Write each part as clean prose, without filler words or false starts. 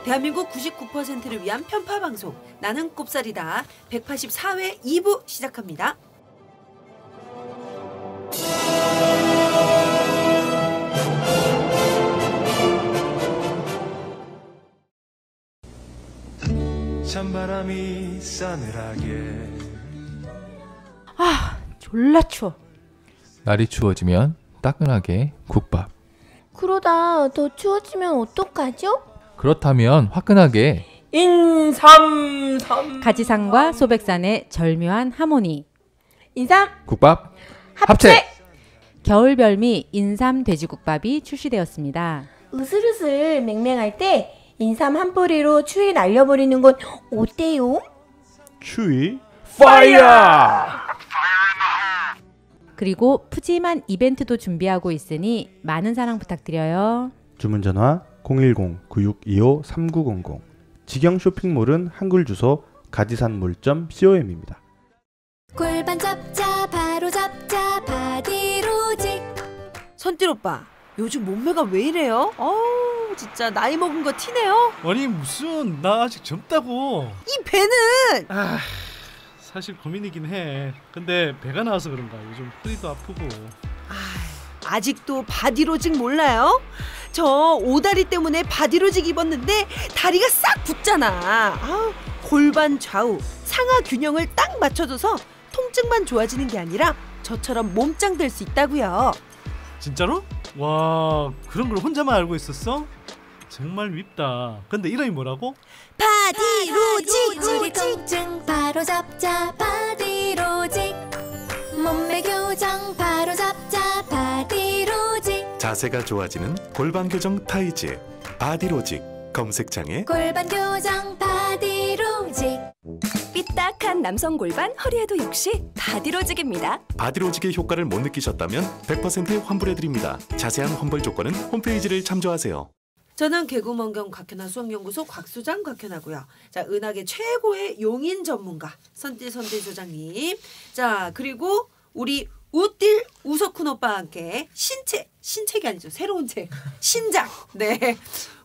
대한민국 99%를 위한 편파 방송 나는 꼽살이다 184회 2부 시작합니다. 찬바람이 싸늘하게 졸라 추워. 날이 추워지면 따끈하게 국밥. 그러다 더 추워지면 어떡하죠? 그렇다면 화끈하게 인삼삼. 가지산과 소백산의 절묘한 하모니. 인삼 국밥 합체. 겨울 별미 인삼 돼지국밥이 출시되었습니다. 으슬으슬 맹맹할 때 인삼 한 뿌리로 추위 날려버리는 건 어때요? 추위 파이어. 그리고 푸짐한 이벤트도 준비하고 있으니 많은 사랑 부탁드려요. 주문 전화 010-9625-3900. 직영 쇼핑몰은 한글 주소 가지산몰.com입니다. 골반 잡자 바로 잡자 바디로직. 선띠 오빠 요즘 몸매가 왜 이래요? 어우 진짜 나이 먹은 거 티네요. 아니 무슨 나 아직 젊다고. 이 배는 사실 고민이긴 해. 근데 배가 나와서 그런가 요즘 허리도 아프고. 아직도 바디로직 몰라요? 저 오다리 때문에 바디로직 입었는데 다리가 싹 붙잖아. 골반 좌우 상하 균형을 딱 맞춰줘서 통증만 좋아지는 게 아니라 저처럼 몸짱 될 수 있다고요. 진짜로? 와 그런 걸 혼자만 알고 있었어? 정말 밉다. 근데 이름이 뭐라고? 바디로직. 우리 통증 바로 잡자 바디로직. 몸매 교정 바로 잡자 바디로직. 자세가 좋아지는 골반 교정 타이즈 바디로직. 검색창에 골반 교정 바디로직. 삐딱한 남성 골반 허리에도 역시 바디로직입니다. 바디로직의 효과를 못 느끼셨다면 100% 환불해드립니다. 자세한 환불 조건은 홈페이지를 참조하세요. 저는 개구먼경 곽현아 수학연구소 곽수장 곽현아고요. 자, 은하계 최고의 용인 전문가 선띠 소장님. 자, 그리고 우리 우띨 우석훈 오빠와 함께 신책이 아니죠. 새로운 책 신작. 네.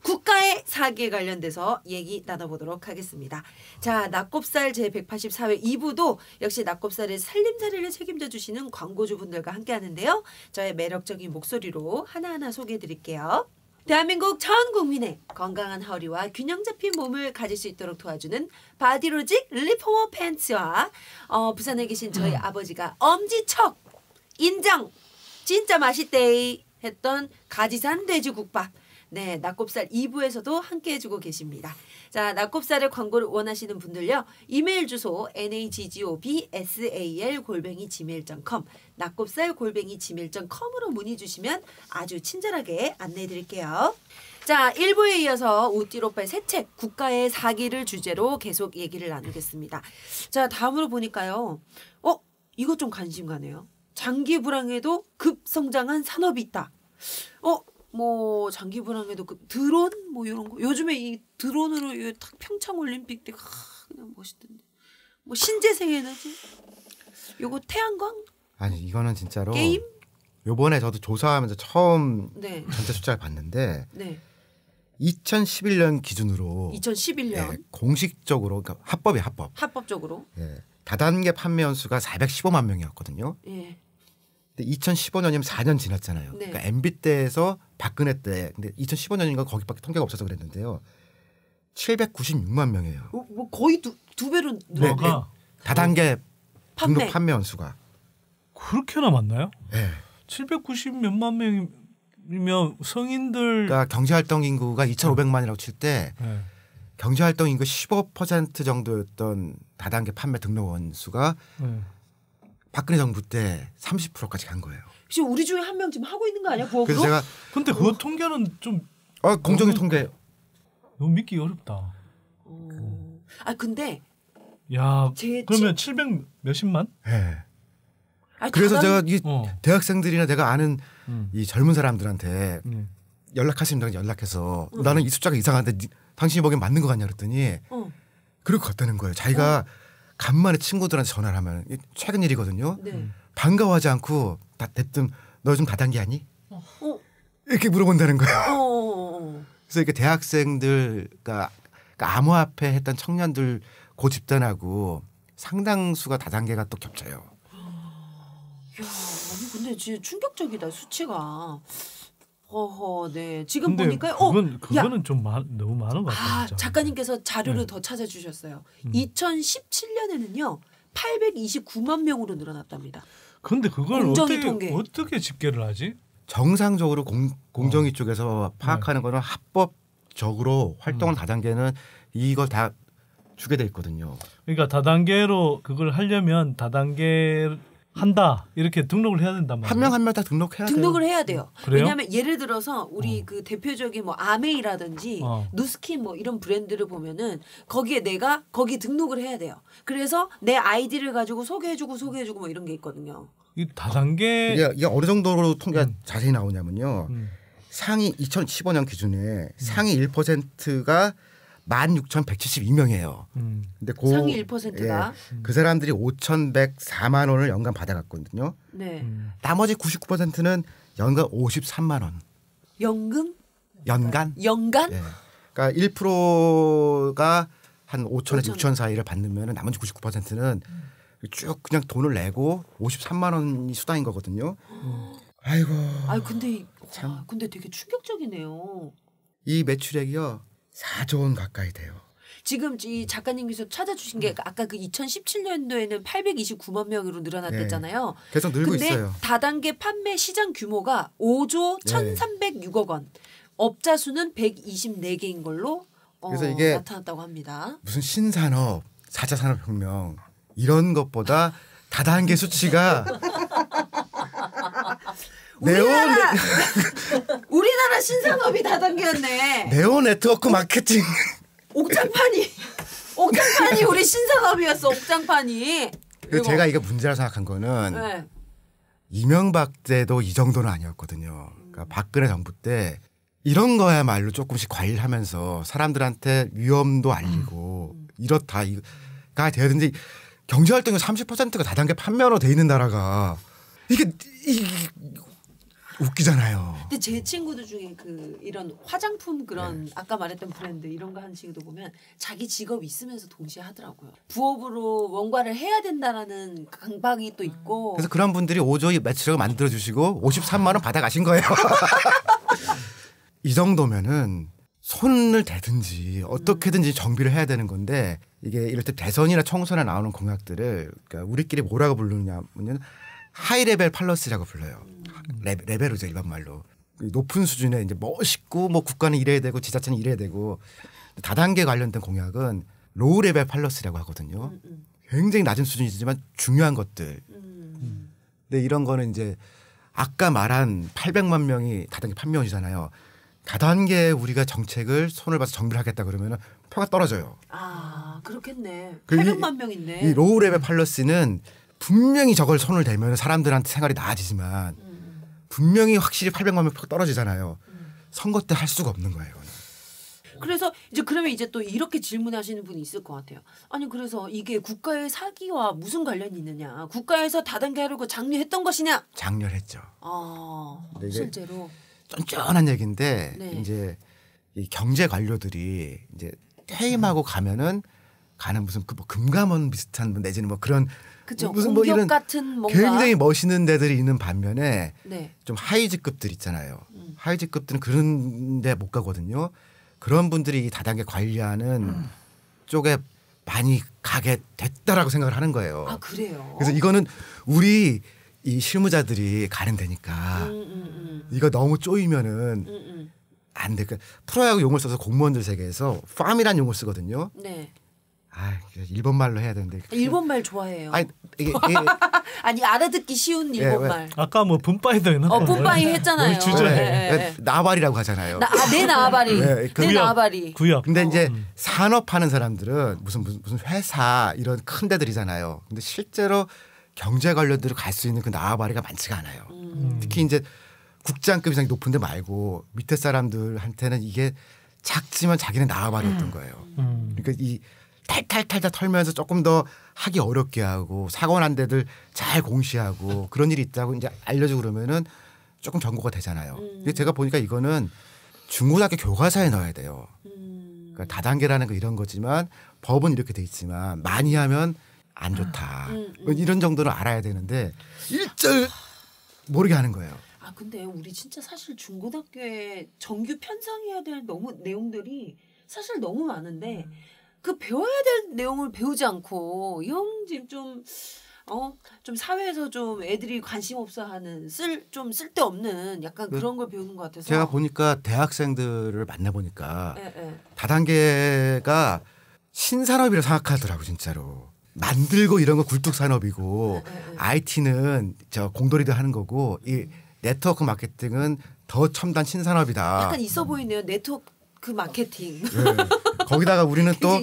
국가의 사기에 관련돼서 얘기 나눠보도록 하겠습니다. 자, 낙곱살 제184회 2부도 역시 낙곱살의 살림살이를 책임져 주시는 광고주분들과 함께 하는데요. 저의 매력적인 목소리로 하나하나 소개해드릴게요. 대한민국 전 국민의 건강한 허리와 균형 잡힌 몸을 가질 수 있도록 도와주는 바디로직 리포머 팬츠와 부산에 계신 저희 아버지가 엄지척 인정 진짜 맛있대 했던 가지산 돼지국밥. 네, 낙곱살 2부에서도 함께 해주고 계십니다. 자, 낙곱살의 광고를 원하시는 분들요. 이메일 주소 naggobsal@gmail.com 낙곱살@gmail.com으로 문의 주시면 아주 친절하게 안내해 드릴게요. 자, 1부에 이어서 우띠 오빠의 새 책 국가의 사기를 주제로 계속 얘기를 나누겠습니다. 자, 다음으로 보니까요. 이것 좀 관심 가네요. 장기 불황에도 급성장한 산업이 있다. 뭐 장기 불황에도 그 드론 뭐 이런 거 요즘에 이 드론으로 평창 올림픽 때 그냥 멋있던데. 뭐 신재생 에너지 요거 태양광 아니 이거는 진짜로 게임 요번에 저도 조사하면서 처음 네. 전체 숫자를 봤는데 네. 2011년 기준으로 2011년 네, 공식적으로 그러니까 합법적으로 네, 다단계 판매 연수가 415만 명이었거든요. 예. 근데 2015년이면 4년 지났잖아요. 네. 그러니까 MB 때에서 박근혜 때, 근데 2015년인가 거기밖에 통계가 없어서 그랬는데요. 796만 명이에요. 뭐 거의 두 배로 뭐가 다단계 판매. 등록 판매 연수가 그렇게나 많나요? 네. 790 몇만 명이면 성인들 그러니까 경제활동 인구가 2,500만이라고 칠 때 네. 경제활동 인구 15% 정도였던 다단계 판매 등록 원수가 박근혜 정부 때 30%까지 간 거예요. 지금 우리 중에 한 명 지금 하고 있는 거 아니야? 부업으로? 그래서 제가 근데 그 통계는 좀 공정위 통계 너무 믿기 어렵다. 근데 야 그러면 700 몇십만? 네. 그래서 제가 이 대학생들이나 내가 아는 이 젊은 사람들한테 연락할 수 있는 연락해서 나는 이 숫자가 이상한데 당신이 보기엔 맞는 거 같냐 그랬더니 그럴 것 같다는 거예요. 자기가 간만에 친구들한테 전화를 하면 최근 일이거든요. 네. 반가워하지 않고 대뜸 너 요즘 다단계 하니? 이렇게 물어본다는 거예요. 그래서 이렇게 대학생들, 그러니까 암호화폐 했던 청년들 그 집단하고 상당수가 다단계가 또 겹쳐요. 야, 아니 근데 진짜 충격적이다 수치가. 어허, 네. 지금 보니까 그거는 좀 너무 많은 것 같아요. 작가님께서 자료를 더 찾아주셨어요. 2017년에는요 829만 명으로 늘어났답니다. 근데 그걸 공정위 어떻게 집계를 하지? 정상적으로 공정위 쪽에서 파악하는 거는 합법적으로 활동한 다단계는 이걸 다 주게 돼 있거든요. 그러니까 다단계로 그걸 하려면 다단계 한다 이렇게 등록을 해야 된단 말이에요. 한 명 한 명 다 등록을 해야 돼요. 그래요? 왜냐하면 예를 들어서 우리 그 대표적인 뭐 아메이라든지 누스킨 뭐 이런 브랜드를 보면은 거기에 내가 거기 등록을 해야 돼요. 그래서 내 아이디를 가지고 소개해주고 뭐 이런 게 있거든요. 이 다단계 이게 어느 정도로 통계가 자세히 나오냐면요. 상위 2015년 기준에 상위 1%가 16,172명이에요. 근데 상위 1%가 그 사람들이 5,104만 원을 연간 받아갔거든요. 네. 나머지 99%는 연간 53만 원. 연금? 연간? 네. 그러니까 1%가 한 5천에서 6천 사이를 받으면 나머지 99%는 쭉 그냥 돈을 내고 53만 원이 수당인 거거든요. 아이고. 근데 되게 충격적이네요. 이 매출액이요 4조 원 가까이 돼요. 지금 이 작가님께서 찾아주신 게 아까 그 2017년도에는 829만 명으로 늘어났댔잖아요. 계속 늘고 있어요. 다단계 판매 시장 규모가 5조 1,306억 원. 업자 수는 124개인 걸로 그래서 이게 나타났다고 합니다. 무슨 신산업, 4차 산업혁명 이런 것보다 다단계 수치가 우리나라 신산업이 다단계였네. 네오 네트워크 마케팅. 옥장판이 우리 신산업이었어. 옥장판이. 그래서 제가 이게 문제라 생각한 거는 이명박 때도 이 정도는 아니었거든요. 그러니까 박근혜 정부 때 이런 거야말로 조금씩 관리하면서 사람들한테 위험도 알리고 이렇다가 돼야 되는데 경제활동의 30%가 다단계 판매로 돼 있는 나라가 이게 웃기잖아요. 근데 제 친구들 중에 이런 화장품 그런 아까 말했던 브랜드 이런 거 하는 친구들 보면 자기 직업 있으면서 동시에 하더라고요. 부업으로 뭔가를 해야 된다라는 강박이 또 있고. 그래서 그런 분들이 5조의 매출액을 만들어 주시고 53만 원 받아가신 거예요. 이 정도면은 손을 대든지 어떻게든지 정비를 해야 되는 건데 이게 이럴 때 대선이나 총선에 나오는 공약들을 그러니까 우리끼리 뭐라고 부르냐면 하이레벨 팔러스라고 불러요. 레벨이죠 일반 말로. 높은 수준의 이제 멋있고 뭐 국가는 이래야 되고 지자체는 이래야 되고 다단계 관련된 공약은 로우 레벨 팔러스라고 하거든요. 굉장히 낮은 수준이지만 중요한 것들. 근데 이런 거는 이제 아까 말한 800만 명이 다단계 판매원이잖아요. 다단계 우리가 정책을 손을 봐서 정비를 하겠다 그러면 표가 떨어져요. 아 그렇겠네. 800만 명인데. 이 로우 레벨 팔러스는 분명히 저걸 손을 대면 사람들한테 생활이 나아지지만 분명히 확실히 800만 명 표가 떨어지잖아요. 선거 때 할 수가 없는 거예요. 그래서 그러면 또 이렇게 질문하시는 분이 있을 것 같아요. 아니 그래서 이게 국가의 사기와 무슨 관련이 있느냐? 국가에서 다단계 하려고 장려했던 것이냐? 장려했죠. 실제로 쫀쫀한 얘기인데 네. 이 경제 관료들이 이제 퇴임하고 가는 무슨 뭐 금감원 비슷한 내지는 뭐 그런 그쵸. 무슨 공기업 뭐 이런 같은 뭔가 굉장히 멋있는 데들이 있는 반면에 네. 좀 하이직급들 있잖아요. 하이직급들은 그런 데 못 가거든요. 그런 분들이 이 다단계 관리하는 쪽에 많이 가게 됐다라고 생각을 하는 거예요. 아 그래요? 그래서 이거는 우리 이 실무자들이 가는 데니까 이거 너무 쪼이면은 안 돼. 그러니까 프로야구 용어를 써서 공무원들 세계에서 팜이라는 용어를 쓰거든요. 네. 일본 말로 해야 되는데. 일본 말 좋아해요. 이게 아니 알아듣기 쉬운 일본 말. 아까 뭐 분빠이도 했는데. 분빠이 했잖아요. 나발이라고 하잖아요. 내 나발이. 내 나발이. 구역. 근데 이제 산업하는 사람들은 무슨 회사 이런 큰 데들이잖아요. 근데 실제로 경제 관련들을 갈 수 있는 그 나발이가 많지가 않아요. 특히 이제 국장급 이상이 높은 데 말고 밑에 사람들한테는 이게 작지만 자기는 나발이었던 거예요. 그러니까 이 탈탈탈탈 털면서 조금 더 하기 어렵게 하고 사고 난 데들 잘 공시하고 그런 일이 있다고 이제 알려주고 그러면은 조금 경고가 되잖아요. 근데 제가 보니까 이거는 중고등학교 교과서에 넣어야 돼요. 그러니까 다단계라는 거 이런 거지만 법은 이렇게 돼 있지만 많이 하면 안 좋다. 이런 정도는 알아야 되는데 일절 모르게 하는 거예요. 아 근데 우리 진짜 사실 중고등학교에 정규 편성해야 될 너무 내용들이 사실 너무 많은데 그 배워야 될 내용을 배우지 않고 영 좀 사회에서 좀 애들이 관심 없어하는 좀 쓸데없는 약간 그런 걸 배우는 것 같아서 제가 보니까 대학생들을 만나 보니까 다단계가 신산업이라 생각하더라고 진짜로. 만들고 이런 거 굴뚝 산업이고 IT는 저 공돌이들 하는 거고 이 네트워크 마케팅은 더 첨단 신산업이다. 약간 있어 보이네요. 네트워크 마케팅. 네. 거기다가 우리는 또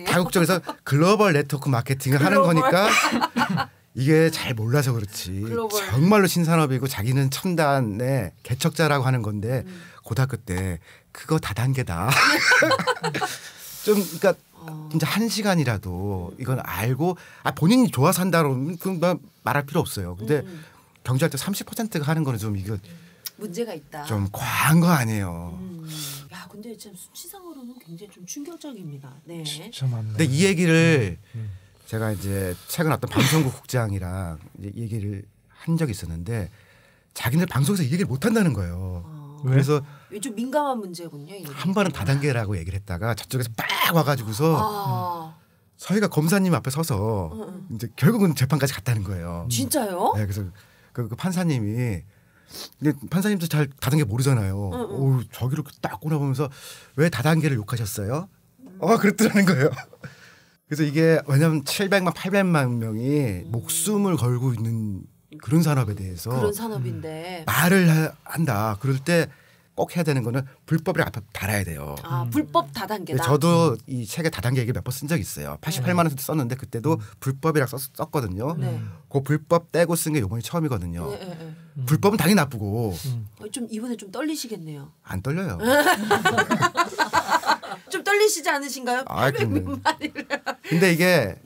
다국적에서 글로벌 네트워크 마케팅을 하는 거니까 이게 잘 몰라서 그렇지. 정말로 신산업이고 자기는 첨단의 개척자라고 하는 건데 고등학교 때 그거 다단계다. 좀 그러니까 진짜 1시간이라도 이건 알고 본인이 좋아서 한다면 그건 말할 필요 없어요. 근데 경제할 때 30%가 하는 거는 좀 이거 문제가 있다. 좀 과한 거 아니에요. 야, 근데 참 수치상으로는 굉장히 좀 충격적입니다. 네. 진짜 많네. 근데 이 얘기를 제가 이제 최근 어떤 방송국 국장이랑 이제 얘기를 한 적이 있었는데 자기네 방송에서 이 얘기를 못 한다는 거예요. 그래서 좀 민감한 문제군요. 이게. 한 번은 다단계라고 얘기를 했다가 저쪽에서 빡 와가지고서 저희가 검사님 앞에 서서 이제 결국은 재판까지 갔다는 거예요. 진짜요? 네, 그래서 그 판사님이 근데 판사님도 잘 다단계 모르잖아요. 오, 저기로 딱 꼬라보면서 왜 다단계를 욕하셨어요? 그랬더라는 거예요. 그래서 이게 왜냐하면 700만 800만 명이 목숨을 걸고 있는 그런 산업에 대해서 그런 산업인데 말을 한다. 그럴 때 꼭 해야 되는 거는 불법을 앞에 달아야 돼요. 불법 다단계다. 저도 이 책에 다단계 얘기 몇 번 쓴 적 있어요. 88만 원 썼는데 그때도 불법이라 썼거든요. 그 불법 떼고 쓴 게 이번이 처음이거든요. 불법은 당연히 나쁘고. 좀 이번에 좀 떨리시겠네요. 안 떨려요. 좀 떨리시지 않으신가요? 근데 이게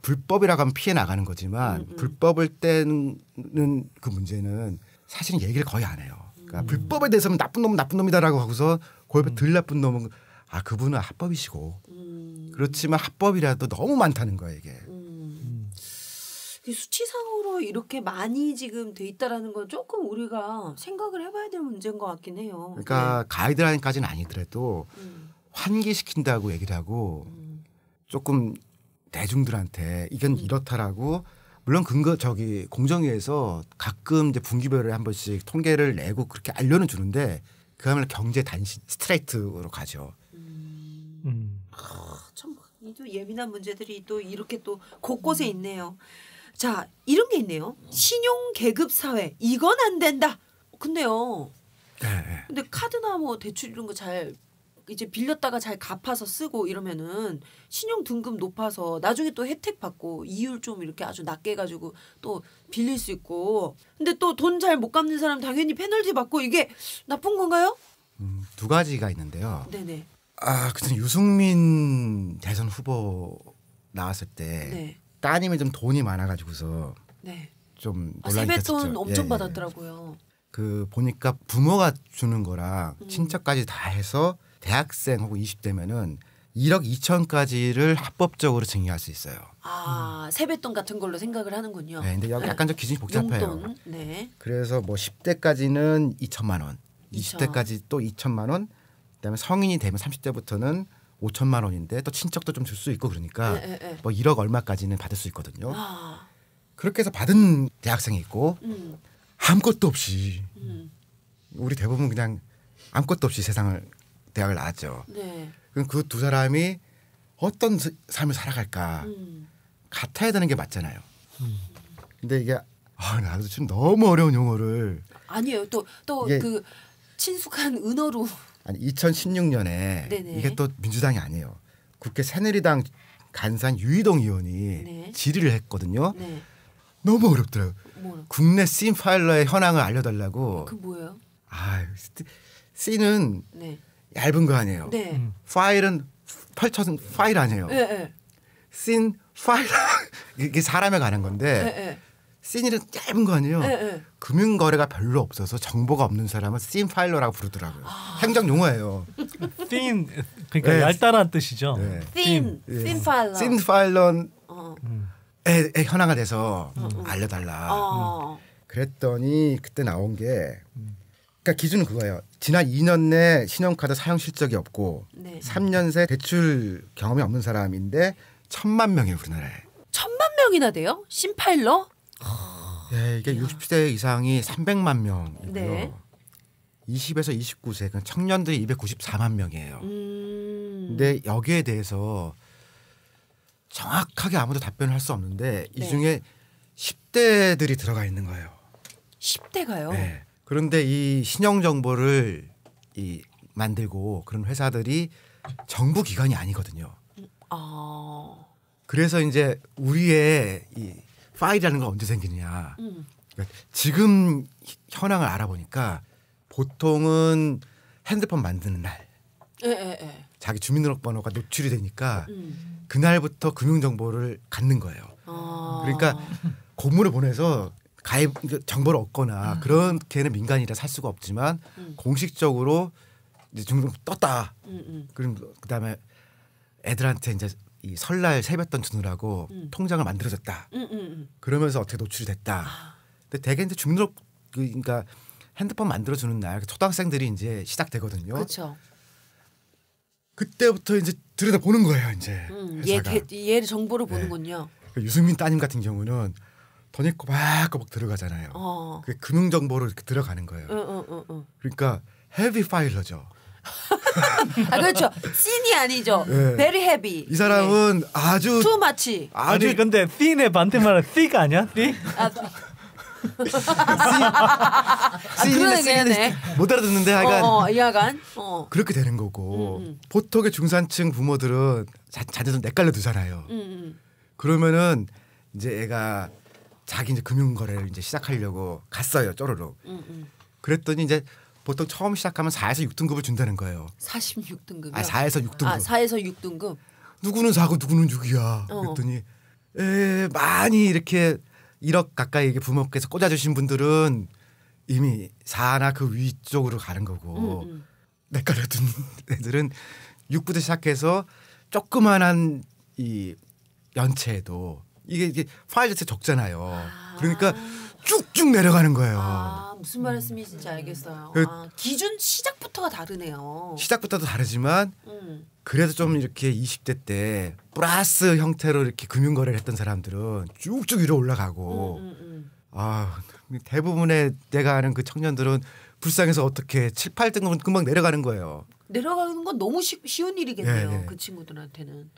불법이라고 하면 피해 나가는 거지만 불법을 떼는 그 문제는 사실은 얘기를 거의 안 해요. 그러니까 불법에 대해서는 나쁜 놈은 나쁜 놈이다라고 하고서 그 옆에 덜 나쁜 놈은 그분은 합법이시고 그렇지만 합법이라도 너무 많다는 거예요 이게. 수치상으로 이렇게 많이 지금 돼 있다라는 건 조금 우리가 생각을 해봐야 될 문제인 것 같긴 해요. 그러니까 가이드라인까지는 아니더라도 환기시킨다고 얘기를 하고 조금 대중들한테 이건 이렇다라고 물론 공정위에서 가끔 이제 분기별에 한 번씩 통계를 내고 그렇게 알려는 주는데 그야말로 경제 단신 스트레이트로 가죠. 참 또 예민한 문제들이 또 이렇게 또 곳곳에 있네요. 자, 이런 게 있네요. 신용 계급 사회 이건 안 된다. 근데요. 근데 카드나 뭐 대출 이런 거 잘 이제 빌렸다가 잘 갚아서 쓰고 이러면은 신용 등급 높아서 나중에 또 혜택 받고 이율 좀 이렇게 아주 낮게 해가지고 또 빌릴 수 있고. 근데 또 돈 잘 못 갚는 사람 당연히 페널티 받고 이게 나쁜 건가요? 두 가지가 있는데요. 네네. 그전 유승민 대선 후보 나왔을 때 따님이 좀 돈이 많아가지고서 좀 논란이 됐었죠. 세뱃돈 엄청 받았더라고요. 그 보니까 부모가 주는 거랑 친척까지 다 해서 대학생 혹은 20대면은 1억 2천까지를 합법적으로 증여할 수 있어요. 세뱃돈 같은 걸로 생각을 하는군요. 네, 근데 약간 좀 기준이 복잡해요. 용돈. 그래서 뭐 10대까지는 2천만 원, 20대까지 또 2천만 원, 그다음에 성인이 되면 30대부터는 5천만 원인데 또 친척도 좀 줄 수 있고 그러니까 뭐 1억 얼마까지는 받을 수 있거든요. 그렇게 해서 받은 대학생이 있고 아무것도 없이 우리 대부분 그냥 아무것도 없이 대학을 나왔죠. 그럼 그 두 사람이 어떤 삶을 살아갈까 같아야 되는 게 맞잖아요. 근데 이게 나도 지금 너무 어려운 용어를 아니에요. 또 그 친숙한 은어로 2016년에 이게 또 민주당이 아니에요. 국회 새누리당 간산 유이동 의원이 질의를 했거든요. 너무 어렵더라고요. 국내 씬 파일러의 현황을 알려달라고. 그 뭐예요? 씬은 얇은 거 아니에요. 파일은 펼쳐진 파일 아니에요. 씬 파일러 이게 사람에 관한 건데 네. 씬이는 짧은 거 아니에요. 네. 금융거래가 별로 없어서 정보가 없는 사람은 씬 파일러라고 부르더라고요. 행정 용어예요. thin 그러니까 네. 얇다라는 뜻이죠. 네. thin 파일러. 씬 파일러에 현황화 돼서 알려달라. 그랬더니 그때 나온 게 그러니까 기준은 그거예요. 지난 2년 내 신용카드 사용 실적이 없고 네. 3년 새 대출 경험이 없는 사람인데 1,000만 명이에요 우리나라에. 1,000만 명이나 돼요? 신파일러? 예, 이게 60세 이상이 300만 명이고요. 네. 20에서 29세 그 청년들이 294만 명이에요. 근데 여기에 대해서 정확하게 아무도 답변을 할 수 없는데 이 중에 10대들이 들어가 있는 거예요. 10대가요? 네. 그런데 이 신용 정보를 만들고 그런 회사들이 정부 기관이 아니거든요. 그래서 이제 우리의 이 파일이라는 건 언제 생기느냐. 그러니까 지금 현황을 알아보니까 보통은 핸드폰 만드는 날 자기 주민등록번호가 노출이 되니까 그날부터 금융정보를 갖는 거예요. 그러니까 공문을 보내서 가입 정보를 얻거나 그렇게는 민간이라 살 수가 없지만 공식적으로 이제 주민등록 떴다. 그럼 그다음에 애들한테 이제 이 설날 세뱃돈 주느라고 통장을 만들어줬다. 그러면서 어떻게 노출이 됐다. 근데 대개 이제 주민등록 그러니까 핸드폰 만들어주는 날 초등학생들이 이제 시작되거든요. 그렇죠. 그때부터 이제 들여다 보는 거예요. 이제 얘 정보를 보는군요. 유승민 따님 같은 경우는 돈이 꼬박꼬박 들어가잖아요. 그 금융 정보로 이렇게 들어가는 거예요. 그러니까 헤비 파일러죠. 그렇죠. 씬이 아니죠. 네. Very heavy. 이 사람은 아주 too much. 아니 근데 thin의 반대말은 thick 아니야? thick? 그러네. 못 알아듣는데 하여간 그렇게 되는 거고 보통의 중산층 부모들은 자녀들 헷갈려 두잖아요. 그러면은 이제 애가 자기 이제 금융거래를 이제 시작하려고 갔어요. 쪼르륵. 그랬더니 이제 보통 처음 시작하면 4에서 6등급을 준다는 거예요. 46등급이요? 4에서 6등급. 4에서 6등급. 누구는 4고 누구는 6이야. 그랬더니 많이 이렇게 1억 가까이 이게 부모께서 꽂아주신 분들은 이미 4나 그 위쪽으로 가는 거고 헷갈려둔 애들은 6부터 시작해서 조그만한 이 연체에도 이게 파일 자체 적잖아요. 그러니까 쭉쭉 내려가는 거예요. 무슨 말씀이신지 알겠어요. 기준 시작부터가 다르네요. 시작부터도 다르지만 그래도 좀 이렇게 20대 때 플러스 형태로 이렇게 금융거래를 했던 사람들은 쭉쭉 위로 올라가고 대부분의 내가 아는 그 청년들은 불쌍해서 어떻게 7, 8등급은 금방 내려가는 거예요. 내려가는 건 너무 쉬운 일이겠네요. 그 친구들한테는.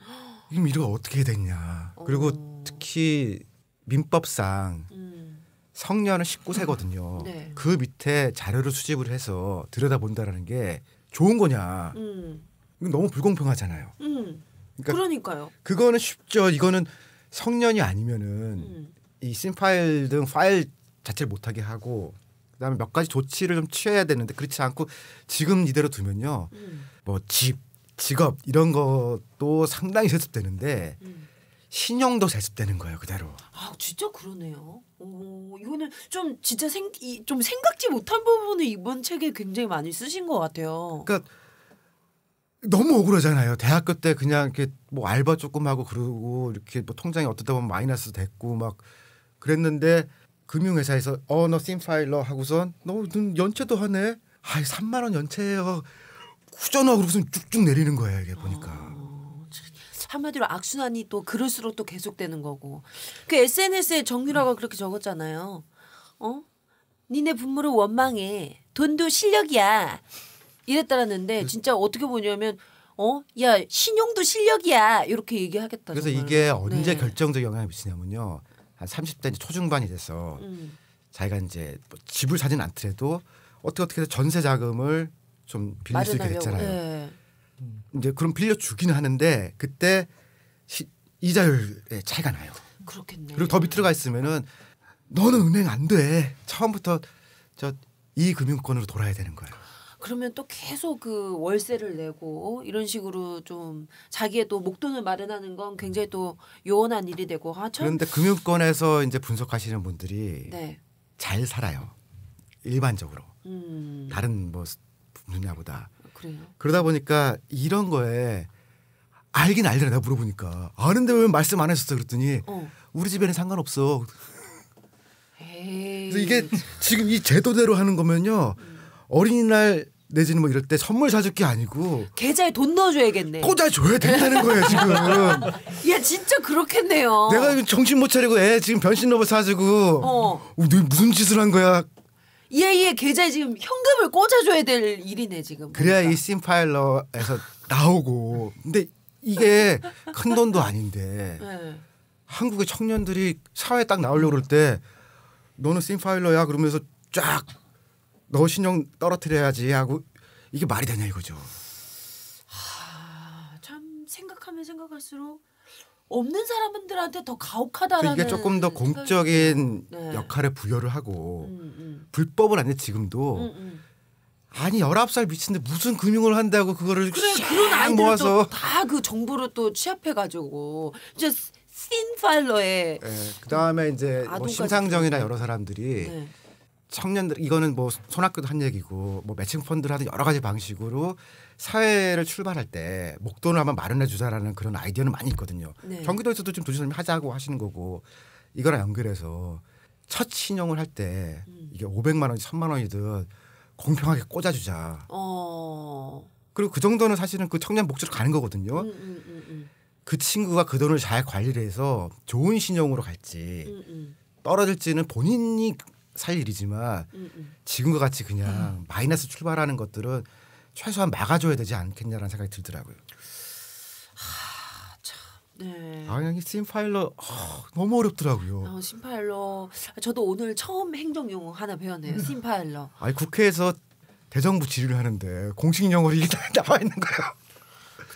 이럼 이거 어떻게 됐냐. 그리고 특히 민법상 성년은 19세거든요. 네. 그 밑에 자료를 수집을 해서 들여다본다라는 게 좋은 거냐. 이건 너무 불공평하잖아요. 그러니까요. 그거는 쉽죠. 이거는 성년이 아니면은 이 씬파일 등 파일 자체를 못하게 하고 그다음에 몇 가지 조치를 좀 취해야 되는데 그렇지 않고 지금 이대로 두면요. 뭐 집, 직업 이런 것도 상당히 세습되는데 신용도 세습되는 거예요. 그대로. 진짜 그러네요. 이거는 좀 진짜 좀 생각지 못한 부분을 이번 책에 굉장히 많이 쓰신 것 같아요. 그러니까 너무 억울하잖아요. 대학교 때 그냥 이렇게 뭐 알바 조금 하고 그러고 이렇게 뭐 통장에 어떻다 보면 마이너스 됐고 막 그랬는데 금융회사에서 너 씬파일러 하고선 너 연체도 하네. 3만 원 연체예요. 후전하고 그러고선 쭉쭉 내리는 거예요. 이게 보니까. 한마디로 악순환이 또 그럴수록 또 계속되는 거고. 그 SNS에 정유라가 그렇게 적었잖아요. 니네 부모를 원망해. 돈도 실력이야. 이랬다라는데 진짜 어떻게 보냐면 야 신용도 실력이야. 이렇게 얘기하겠다. 그래서 정말로. 이게 언제 결정적 영향을 미치냐면요. 한 30대 초중반이 돼서 자기가 이제 뭐 집을 사진 않더라도 어떻게 해서 전세 자금을 좀 빌릴 수 있게 됐잖아요. 네. 이제 그럼 빌려주기는 하는데 그때 이자율의 차이가 나요. 그렇겠네. 그리고 더 밑으로 가 있으면은 너는 은행 안 돼. 처음부터 이 금융권으로 돌아야 되는 거예요. 그러면 또 계속 그 월세를 내고 이런 식으로 좀 자기의 또 목돈을 마련하는 건 굉장히 또 요원한 일이 되고 참. 그런데 금융권에서 이제 분석하시는 분들이 네. 잘 살아요. 일반적으로. 다른 뭐 분야보다. 그래요. 그러다 보니까 이런 거에 알긴 알더라. 내가 물어보니까 아는데 왜 말씀 안 했었어 그랬더니 우리 집에는 상관없어. 에이. 그래서 이게 지금 이 제도대로 하는 거면요 어린이날 내지는 뭐 이럴 때 선물 사줄 게 아니고 계좌에 돈 넣어줘야겠네. 꽂아줘야 된다는 거예요 지금. 야 진짜 그렇겠네요. 내가 정신 못 차리고 애 지금 변신 로봇 사주고 너 무슨 짓을 한 거야. 얘 계좌에 지금 현금을 꽂아줘야 될 일이네 지금. 그래야 이 심파일러에서 나오고. 근데 이게 큰 돈도 아닌데 네. 한국의 청년들이 사회에 딱 나오려고 그럴 때 너는 심파일러야 그러면서 쫙 너 신용 떨어뜨려야지 하고 이게 말이 되냐 이거죠. 참 생각하면 생각할수록 없는 사람들한테 더 가혹하다라는. 이게 조금 더 공적인 네. 역할을 부여를 하고 불법은 아닌데 지금도 아니 19살 미친데 무슨 금융을 한다고 그거를 그래 그런 아이들 모아서 다 그 정보를 또 취합해가지고 이제 신파일러에. 네, 그다음에 이제 뭐 심상정이나 여러 사람들이 네. 청년들 이거는 뭐 손학규도 한 얘기고 뭐 매칭 펀드를 하든 여러 가지 방식으로 사회를 출발할 때 목돈을 한번 마련해 주자라는 그런 아이디어는 많이 있거든요. 네. 경기도에서도 지금 도지사님이 하자고 하시는 거고 이거랑 연결해서 첫 신용을 할 때 이게 500만 원이 1000만 원이든 공평하게 꽂아주자. 그리고 그 정도는 사실은 그 청년 목적으로 가는 거거든요. 그 친구가 그 돈을 잘 관리를 해서 좋은 신용으로 갈지 떨어질지는 본인이 살 일이지만 지금과 같이 그냥 마이너스 출발하는 것들은 최소한 막아줘야 되지 않겠냐라는 생각이 들더라고요. 네. 이 심파일러 너무 어렵더라고요. 심파일러 저도 오늘 처음 행정용어 하나 배웠네요. 심파일러. 아니 국회에서 대정부 질의를 하는데 공식 용어로 이게 다 나와 있는 거예요.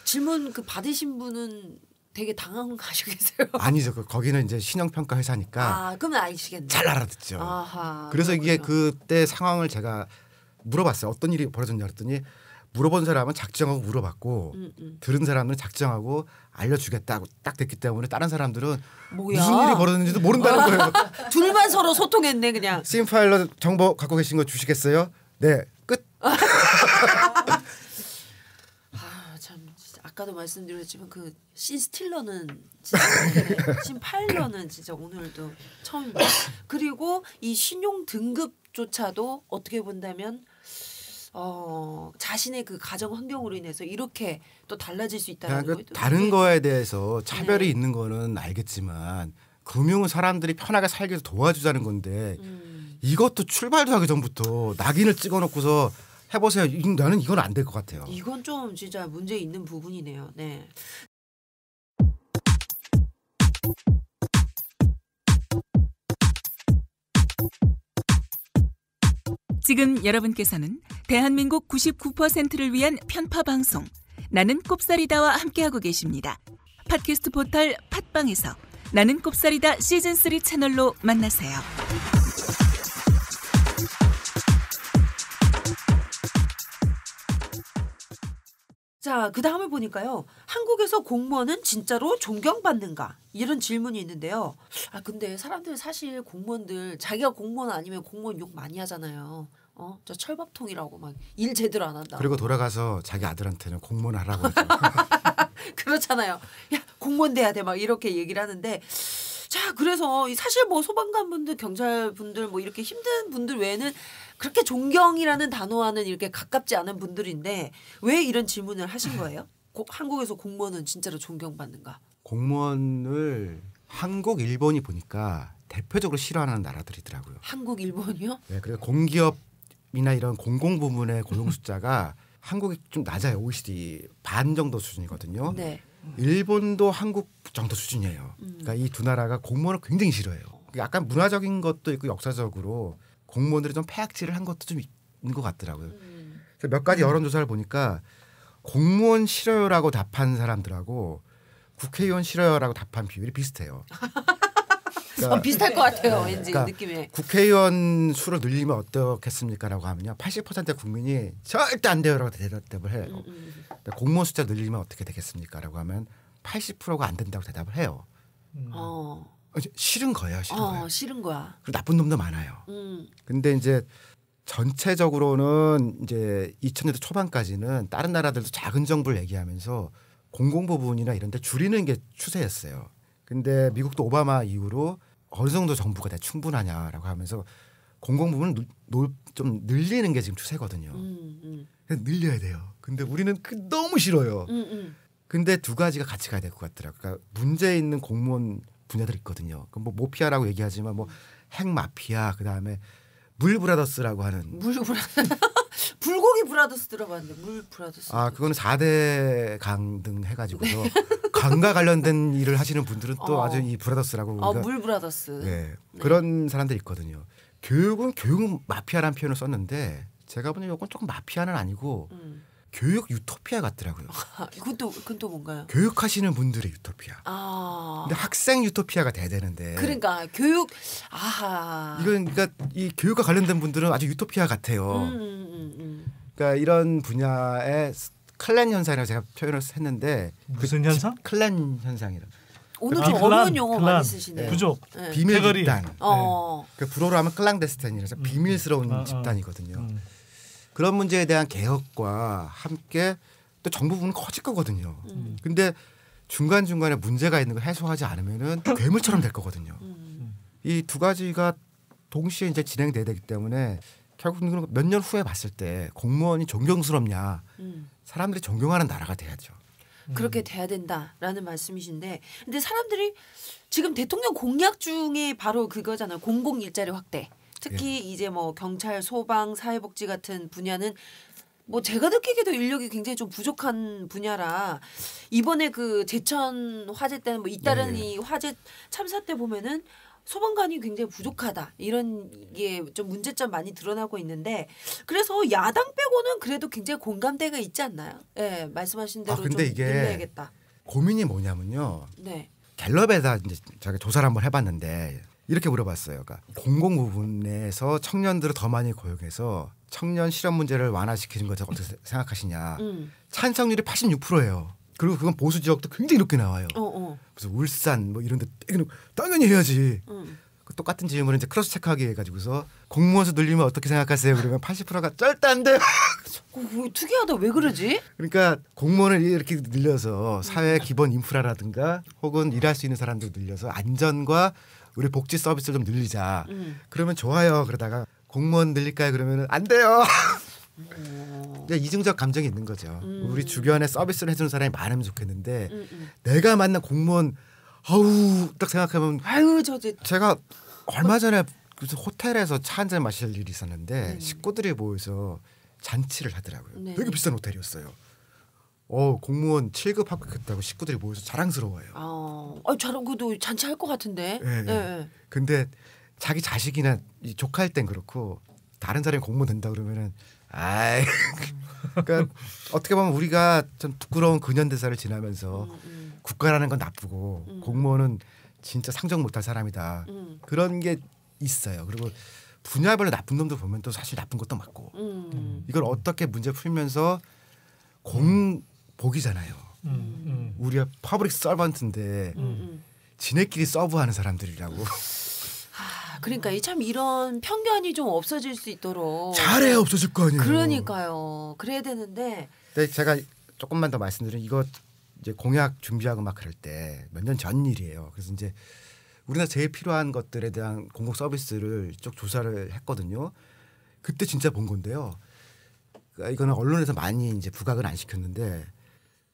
질문 그 받으신 분은 되게 당황하시고 계세요. 아니죠. 거기는 이제 신용평가 회사니까. 그러면 아시겠네. 잘 알아듣죠. 아하, 그래서 그렇군요. 이게 그때 상황을 제가 물어봤어요. 어떤 일이 벌어졌냐 그랬더니 물어본 사람은 작정하고 물어봤고 들은 사람은 작정하고 알려주겠다고 딱 됐기 때문에 다른 사람들은 뭐야? 무슨 일이 벌어졌는지도 모른다는 거예요. 둘만 서로 소통했네 그냥. 심파일러 정보 갖고 계신 거 주시겠어요? 네. 끝. 참 아까도 말씀드렸지만 그 신스틸러는 진짜 신파일러는 진짜 오늘도 처음입니다. 그리고 이 신용 등급조차도 어떻게 본다면 자신의 그 가정 환경으로 인해서 이렇게 또 달라질 수 있다는 그 거예요. 다른 거에 대해서 차별이 있는 거는 알겠지만 금융은 사람들이 편하게 살기 위해서 도와주자는 건데 이것도 출발도 하기 전부터 낙인을 찍어놓고서 해보세요. 나는 이건 안 될 것 같아요. 이건 좀 진짜 문제 있는 부분이네요. 네. 지금 여러분께서는 대한민국 99%를 위한 편파 방송 나는 꼽사리다와 함께하고 계십니다. 팟캐스트 포털 팟빵에서 나는 꼽사리다 시즌3 채널로 만나세요. 자, 그 다음을 보니까요. 한국에서 공무원은 진짜로 존경받는가? 이런 질문이 있는데요. 근데 사람들 사실 공무원들 자기가 공무원 아니면 공무원 욕 많이 하잖아요. 저 철밥통이라고 막 일 제대로 안 한다. 그리고 돌아가서 자기 아들한테는 공무원 하라고 하죠. 그렇잖아요. 야, 공무원 돼야 돼 막 이렇게 얘기를 하는데 자, 그래서 사실 뭐 소방관 분들, 경찰 분들 뭐 이렇게 힘든 분들 외에는 그렇게 존경이라는 단어와는 이렇게 가깝지 않은 분들인데 왜 이런 질문을 하신 거예요? 한국에서 공무원은 진짜로 존경받는가? 공무원을 한국, 일본이 보니까 대표적으로 싫어하는 나라들이더라고요. 한국, 일본이요? 네, 그래서 공기업이나 이런 공공 부문의 고용 숫자가 한국이 좀 낮아요. OECD 반 정도 수준이거든요. 네. 일본도 한국 정도 수준이에요. 그러니까 이 두 나라가 공무원을 굉장히 싫어해요. 약간 문화적인 것도 있고 역사적으로 공무원들이 좀 폐악질을 한 것도 좀 있는 것 같더라고요. 그래서 몇 가지 여론조사를 보니까 공무원 싫어요라고 답한 사람들하고 국회의원 싫어요라고 답한 비율이 비슷해요. 그러니까, 비슷할 것 같아요. 왠지 그러니까 느낌에. 국회의원 수를 늘리면 어떻겠습니까라고 하면요. 80%의 국민이 절대 안 돼요라고 대답을 해요. 공무원 숫자 늘리면 어떻게 되겠습니까라고 하면 80%가 안 된다고 대답을 해요. 싫은 거예요. 싫은 거야. 그리고 나쁜 놈도 많아요. 근데 이제 전체적으로는 이제 2000년대 초반까지는 다른 나라들도 작은 정부를 얘기하면서 공공 부분이나 이런 데 줄이는 게 추세였어요. 근데 미국도 오바마 이후로 어느 정도 정부가 다 충분하냐라고 하면서 공공 부분을 좀 늘리는 게 지금 추세거든요. 늘려야 돼요. 근데 우리는 너무 싫어요. 근데 두 가지가 같이 가야 될 것 같더라고요. 그러니까 문제 있는 공무원 분야들 있거든요. 뭐 모피아라고 얘기하지만 뭐 핵 마피아 그다음에 물 브라더스라고 하는 불고기 브라더스 들어봤는데 물 브라더스. 그거는 4대 강 등 해가지고서 강과 관련된 일을 하시는 분들은 또 아주 이 브라더스라고. 물 브라더스. 네. 그런 사람들이 있거든요. 교육 마피아라는 표현을 썼는데 제가 보는 이건 조금 마피아는 아니고 교육 유토피아 같더라고요. 그건 또 뭔가요? 교육하시는 분들의 유토피아. 근데 학생 유토피아가 돼야 되는데. 그러니까 교육. 이건 그러니까 이 교육과 관련된 분들은 아주 유토피아 같아요. 그러니까 이런 분야의 클랜 현상이라고 제가 표현을 했는데 무슨 현상? 클랜 현상이라. 오늘 좀 어려운 용어 많이 쓰시네요. 부족. 비밀 집단. 그 불어로 하면 클랑데스탄이라서 비밀스러운 집단이거든요. 그런 문제에 대한 개혁과 함께 또 정부 부분은 커질 거거든요. 근데 중간중간에 문제가 있는 걸 해소하지 않으면은 괴물처럼 될 거거든요. 이 두 가지가 동시에 이제 진행돼야 되기 때문에 결국 몇 년 후에 봤을 때 공무원이 존경스럽냐 사람들이 존경하는 나라가 돼야죠. 그렇게 돼야 된다라는 말씀이신데 근데 사람들이 지금 대통령 공약 중에 바로 그거잖아요. 공공 일자리 확대. 특히 이제 뭐 경찰, 소방, 사회복지 같은 분야는 뭐 제가 느끼기에도 인력이 굉장히 좀 부족한 분야라 이번에 그 제천 화재 때는 뭐 잇따른 이 화재 참사 때 보면은 소방관이 굉장히 부족하다 이런 게 좀 문제점 많이 드러나고 있는데 그래서 야당 빼고는 그래도 굉장히 공감대가 있지 않나요? 네, 말씀하신 대로 근데 좀 이게 늘려야겠다. 고민이 뭐냐면요. 네. 갤럽에다 이제 제가 조사를 한번 해봤는데 이렇게 물어봤어요. 그러니까 공공 부분에서 청년들을 더 많이 고용해서 청년 실업 문제를 완화시키는 것을 어떻게 생각하시냐. 찬성률이 86%예요. 그리고 그건 보수 지역도 굉장히 높게 나와요. 그래서 울산 뭐 이런 데 당연히 해야지. 똑같은 질문을 이제 크로스 체크하기 해가지고서 공무원 수 늘리면 어떻게 생각하세요? 그러면 80%가 절대 안 돼요. 특이하다. 왜 그러지? 그러니까 공무원을 이렇게 늘려서 사회 기본 인프라라든가 혹은 일할 수 있는 사람들 늘려서 안전과 우리 복지 서비스를 좀 늘리자. 그러면 좋아요. 그러다가 공무원 늘릴까요? 그러면 안 돼요. 이중적 감정이 있는 거죠. 우리 주변에 서비스를 해주는 사람이 많으면 좋겠는데 내가 만난 공무원 딱 생각하면 제가 얼마 전에 호텔에서 차 한잔 마실 일이 있었는데 식구들이 모여서 잔치를 하더라고요. 되게 비싼 호텔이었어요. 공무원 7급 합격했다고 식구들이 모여서 자랑스러워요. 그도 잔치할 것 같은데. 네. 근데 자기 자식이나 이 조카일 땐 그렇고 다른 사람이 공무원 된다 그러면은 그러니까 어떻게 보면 우리가 좀 부끄러운 근현대사를 지나면서 국가라는 건 나쁘고 공무원은 진짜 상정 못할 사람이다. 그런 게 있어요. 그리고 분야별로 나쁜 놈들 보면 또 사실 나쁜 것도 맞고 이걸 어떻게 문제 풀면서 공복이잖아요. 우리가 퍼블릭 서번트인데 지네끼리 서브하는 사람들이라고. 그러니까 참 이런 편견이 좀 없어질 수 있도록 잘해야 없어질 거 아니에요. 그러니까요. 그래야 되는데. 네, 제가 조금만 더 말씀드리면 이거 이제 공약 준비하고 막 그럴 때 몇 년 전 일이에요. 그래서 이제 우리나라 제일 필요한 것들에 대한 공공 서비스를 쭉 조사를 했거든요. 그때 진짜 본 건데요. 이거는 언론에서 많이 이제 부각은 안 시켰는데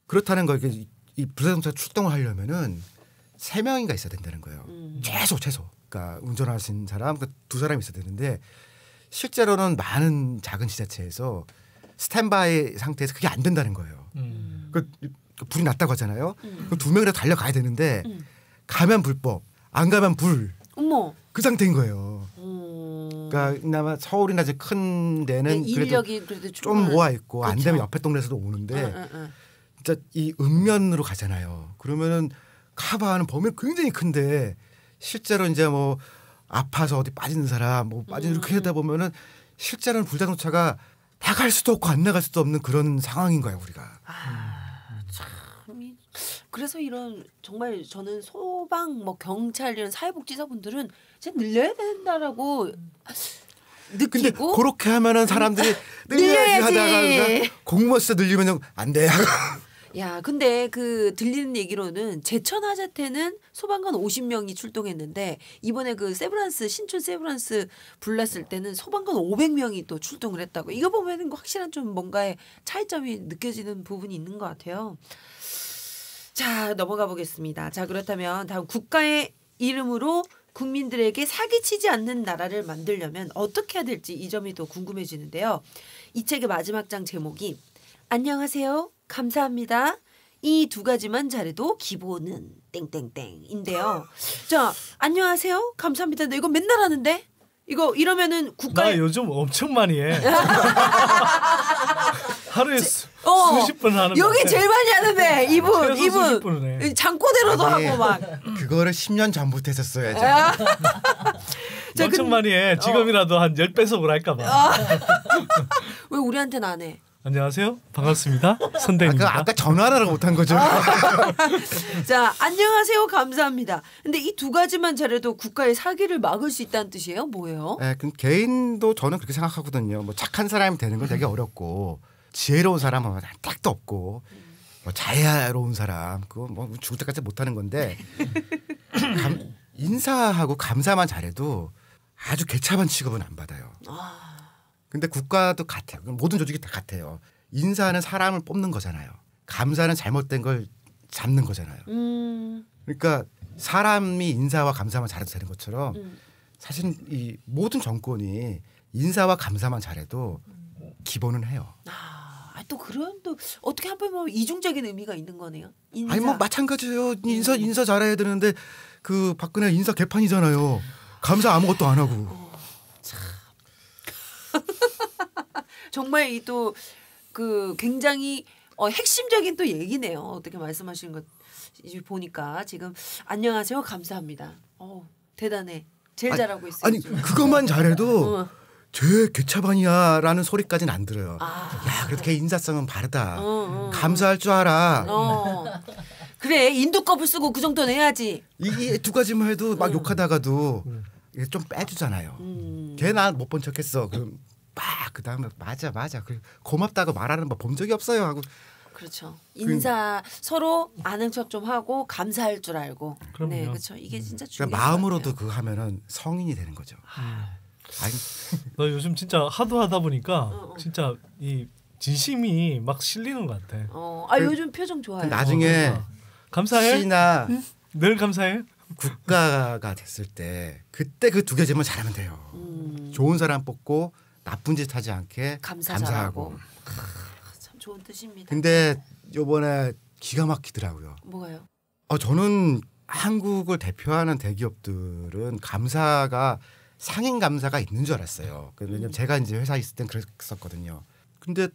그렇다는 거 이게 이 부자동차 출동을 하려면은 3명인가 있어야 된다는 거예요. 최소. 그러니까 운전하신 사람 두 사람이 있어야 되는데 실제로는 많은 작은 지자체에서 스탠바이 상태에서 그게 안 된다는 거예요. 불이 났다고 하잖아요. 그럼 2명이라도 달려가야 되는데 가면 불법, 안 가면 불. 어머. 그 상태인 거예요. 그러니까 아마 서울이나 이제 큰 데는 인력이 그래도 좀 모아 있고 안 되면 옆에 동네에서도 오는데 진짜 이 읍면으로 가잖아요. 그러면은 카바하는 범위가 굉장히 큰데 실제로 이제 뭐 아파서 어디 빠지는 사람 뭐 빠지는 이렇게 하다 보면은 실제로는 불자동차가 나갈 수도 없고 안 나갈 수도 없는 그런 상황인 거예요 우리가. 참 그래서 이런 정말 저는 소방 뭐 경찰 이런 사회복지사분들은 진짜 늘려야 된다라고 느끼고. 근데 그렇게 하면은 사람들이 늘려야지 하다가 공무원 수 늘리면 안 돼. 야, 근데 그 들리는 얘기로는 제천 하자태는 소방관 50명이 출동했는데 이번에 그 세브란스 신촌 세브란스 불났을 때는 소방관 500명이 또 출동을 했다고. 이거 보면은 확실한 좀 뭔가의 차이점이 느껴지는 부분이 있는 것 같아요. 자, 넘어가 보겠습니다. 자, 그렇다면 다음 국가의 이름으로 국민들에게 사기치지 않는 나라를 만들려면 어떻게 해야 될지 이 점이 더 궁금해지는데요. 이 책의 마지막 장 제목이 안녕하세요. 감사합니다. 이 두 가지만 잘해도 기본은 땡땡땡인데요. 자, 안녕하세요. 감사합니다. 나 이거 맨날 하는데 이거 이러면은 국가에 나 요즘 엄청 많이 해. 하루에 수십 번 하는 거 여기 제일 많이 하는데 이분 장코대로도 하고 막 그거를 10년 전부터 했었어야죠. 엄청 많이 해. 지금이라도 한 10배속으로 할까 봐. 왜 우리한테는 안 해? 안녕하세요. 반갑습니다. 선대입니다. 아까 전화를 못한 거죠. 자, 안녕하세요. 감사합니다. 근데 이 두 가지만 잘해도 국가의 사기를 막을 수 있다는 뜻이에요? 뭐예요? 네, 그럼 개인도 저는 그렇게 생각하거든요. 뭐 착한 사람이 되는 건 되게 어렵고 지혜로운 사람은 딱도 없고 뭐 자애로운 사람 그거 뭐 죽을 때까지 못하는 건데 인사하고 감사만 잘해도 아주 개차반 취급은 안 받아요. 근데 국가도 같아요. 모든 조직이 다 같아요. 인사는 사람을 뽑는 거잖아요. 감사는 잘못된 걸 잡는 거잖아요. 그러니까 사람이 인사와 감사만 잘해도 되는 것처럼 사실 이 모든 정권이 인사와 감사만 잘해도 기본은 해요. 또 그런 또 어떻게 한번 뭐 이중적인 의미가 있는 거네요. 인사. 아니 뭐 마찬가지예요. 인사 잘해야 되는데 그 박근혜 인사 개판이잖아요. 감사 아무것도 안 하고. 정말 이 또 그 굉장히 핵심적인 또 얘기네요. 어떻게 말씀하시는 것 보니까 지금 안녕하세요 감사합니다. 대단해. 제일 잘하고 있어요. 아니 그것만 잘해도 쟤 개차반이야라는 소리까지는 안 들어요. 야 그래도 걔 인사성은 바르다. 감사할 줄 알아. 그래 인두껍을 쓰고 그 정도는 해야지. 이 두 가지만 해도 막 욕하다가도 좀 빼주잖아요. 걔 나 못 본 척했어. 그럼 막 그다음에 맞아 그 고맙다고 말하는 거 본 적이 없어요 하고. 그렇죠. 인사 서로 아는 척 좀 하고 감사할 줄 알고. 그럼요. 네, 그렇죠. 이게 진짜 중요한 그러니까 마음으로도 그거 하면은 성인이 되는 거죠. 아니, 너 요즘 진짜 하도 하다 보니까 진짜 이 진심이 막 실리는 것 같아. 요즘 표정 좋아요. 나중에 감사해. 시나 늘 감사해. 국가가 됐을 때 그때 그 두 가지만 잘하면 돼요. 좋은 사람 뽑고 나쁜 짓 하지 않게 감사하고. 참 좋은 뜻입니다. 근데 요번에 기가 막히더라고요. 뭐가요? 저는 한국을 대표하는 대기업들은 감사가 상인 감사가 있는 줄 알았어요. 왜냐면 제가 이제 회사에 있을 땐 그랬었거든요. 근데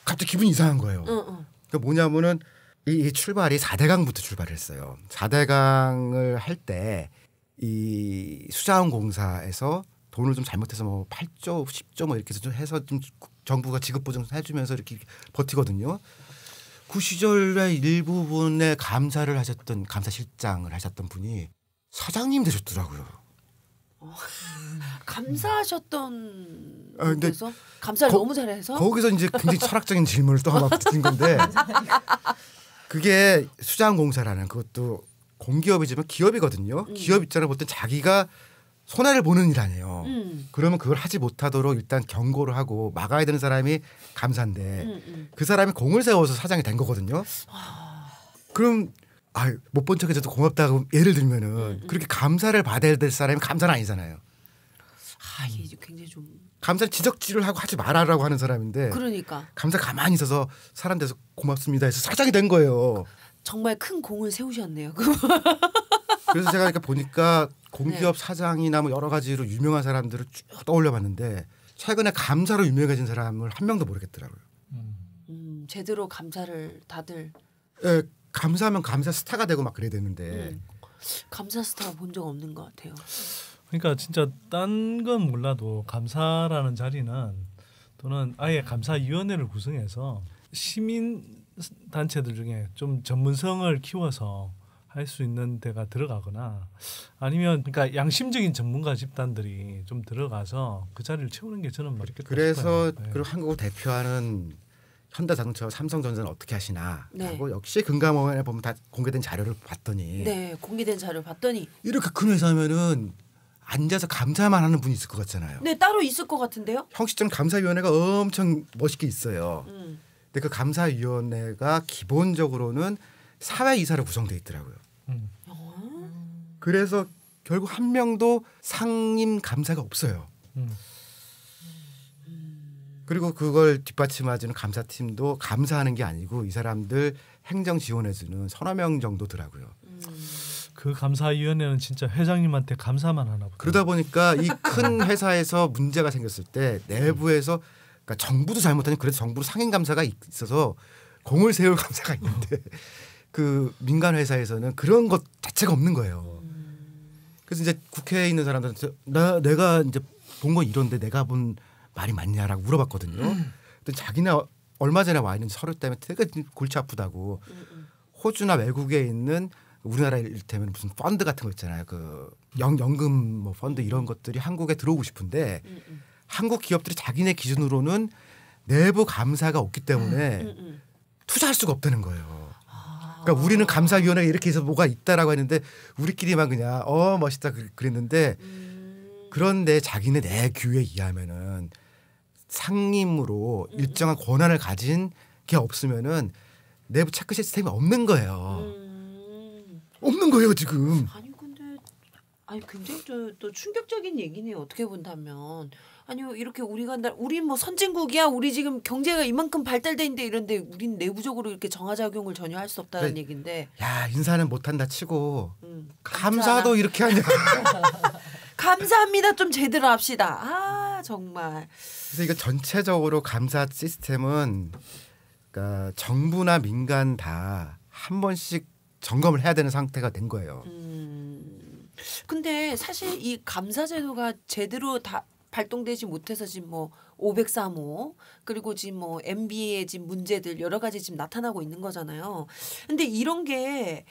갑자기 기분이 이상한 거예요. 그러니까 뭐냐면은 이 출발이 4대강부터 출발을 했어요. 4대강을 할 때 이 수자원공사에서 돈을 좀 잘못해서 뭐 8조, 10조 뭐 이렇게 해서 좀 정부가 지급 보증 해주면서 이렇게 버티거든요. 그 시절에 일부분의 감사를 하셨던 감사실장을 하셨던 분이 사장님 되셨더라고요. 감사하셨던 근데 분에서 감사를 너무 잘해서 거기서 이제 굉장히 철학적인 질문을 또 하나 드린 건데 그게 수자원공사라는 그것도 공기업이지만 기업이거든요. 기업 입장을 볼 때 자기가 손해를 보는 일 아니에요. 그러면 그걸 하지 못하도록 일단 경고를 하고 막아야 되는 사람이 감사인데 그 사람이 공을 세워서 사장이 된 거거든요. 그럼 못 본 척해줘도 고맙다고 예를 들면은 그렇게 감사를 받아야 될 사람이 감사는 아니잖아요. 이게 굉장히 좀 감사는 지적질을 하고 하지 말아라고 하는 사람인데 그러니까 감사 가만히 있어서 사람 돼서 고맙습니다 해서 사장이 된 거예요. 정말 큰 공을 세우셨네요. 그래서 제가 그러니까 보니까 공기업 사장이나 뭐 여러 가지로 유명한 사람들을 쭉 떠올려봤는데 최근에 감사로 유명해진 사람을 한 명도 모르겠더라고요. 제대로 감사를 다들 감사하면 감사 스타가 되고 막 그래야 되는데 감사 스타 본 적 없는 것 같아요. 그러니까 진짜 딴 건 몰라도 감사라는 자리는 또는 아예 감사위원회를 구성해서 시민 단체들 중에 좀 전문성을 키워서 할 수 있는 데가 들어가거나 아니면 그러니까 양심적인 전문가 집단들이 좀 들어가서 그 자리를 채우는 게 저는 맞겠다 그래서 싶어요. 그리고 한국을 대표하는 현대자동차, 삼성전자는 어떻게 하시나 네. 하고 역시 금감원에 보면 다 공개된 자료를 봤더니 네, 공개된 자료 봤더니 이렇게 큰 회사면은 앉아서 감사만 하는 분이 있을 것 같잖아요. 네, 따로 있을 것 같은데요? 형식적인 감사위원회가 엄청 멋있게 있어요. 근데 그 감사위원회가 기본적으로는 사회이사로 구성되어 있더라고요. 그래서 결국 한 명도 상임 감사가 없어요. 그리고 그걸 뒷받침해주는 감사팀도 감사하는 게 아니고 이 사람들 행정 지원해주는 서너 명 정도더라고요. 그 감사위원회는 진짜 회장님한테 감사만 하나 보다. 그러다 보니까 이 큰 회사에서 문제가 생겼을 때 내부에서 그러니까 정부도 잘못하면 그래도 정부로 상임 감사가 있어서 공을 세울 감사가 있는데 그 민간 회사에서는 그런 것 자체가 없는 거예요. 그래서 이제 국회에 있는 사람들한테 내가 이제 본 건 이런데 내가 본 말이 맞냐라고 물어봤거든요. 근데 자기네 얼마 전에 와 있는 서류 때문에 되게 골치 아프다고 호주나 외국에 있는 우리나라 일테면 무슨 펀드 같은 거 있잖아요. 그 연금 뭐 펀드 이런 것들이 한국에 들어오고 싶은데 한국 기업들이 자기네 기준으로는 내부 감사가 없기 때문에 투자할 수가 없다는 거예요. 그러니까 우리는 감사위원회가 이렇게 해서 뭐가 있다라고 했는데 우리끼리만 그냥 멋있다 그랬는데 그런데 자기네 내규에 의하면은 상임으로 일정한 권한을 가진 게 없으면은 내부 체크 시스템이 없는 거예요. 없는 거예요 지금. 아니 굉장히 또 충격적인 얘기네요. 어떻게 본다면 아니요 이렇게 우리 뭐 선진국이야 우리 지금 경제가 이만큼 발달돼 있는데 이런데 우린 내부적으로 이렇게 정화작용을 전혀 할 수 없다는 그래, 얘기인데. 야 인사는 못한다 치고 감사도 이렇게 하냐. 감사합니다 좀 제대로 합시다. 아 정말. 그래서 이거 전체적으로 감사 시스템은 그러니까 정부나 민간 다 한 번씩 점검을 해야 되는 상태가 된 거예요. 근데 사실 이 감사 제도가 제대로 다 발동되지 못해서 지금 뭐 503호 그리고 지금 뭐 MB의 지금 문제들 여러 가지 지금 나타나고 있는 거잖아요. 근데 이런 게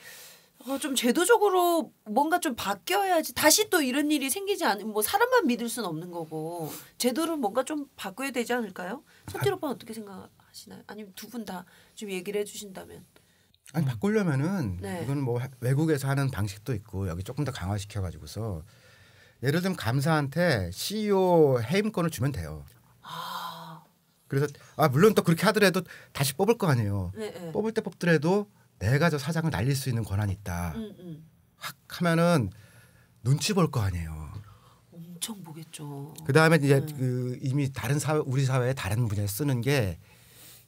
좀 제도적으로 뭔가 좀 바뀌어야지 다시 또 이런 일이 생기지 않으면 뭐 사람만 믿을 수는 없는 거고 제도를 뭔가 좀 바꿔야 되지 않을까요? 손길 오빠는 어떻게 생각하시나요? 아니면 두 분 다 좀 얘기를 해주신다면. 아니 바꾸려면은 네. 이건 뭐 외국에서 하는 방식도 있고 여기 조금 더 강화시켜 가지고서 예를 들면 감사한테 CEO 해임권을 주면 돼요. 그래서 물론 또 그렇게 하더라도 다시 뽑을 거 아니에요. 네. 뽑을 때 뽑더라도 내가 저 사장을 날릴 수 있는 권한이 있다. 확 하면은 눈치 볼 거 아니에요. 엄청 보겠죠. 그다음에 이제 그 이미 다른 우리 사회의 다른 분야에 쓰는 게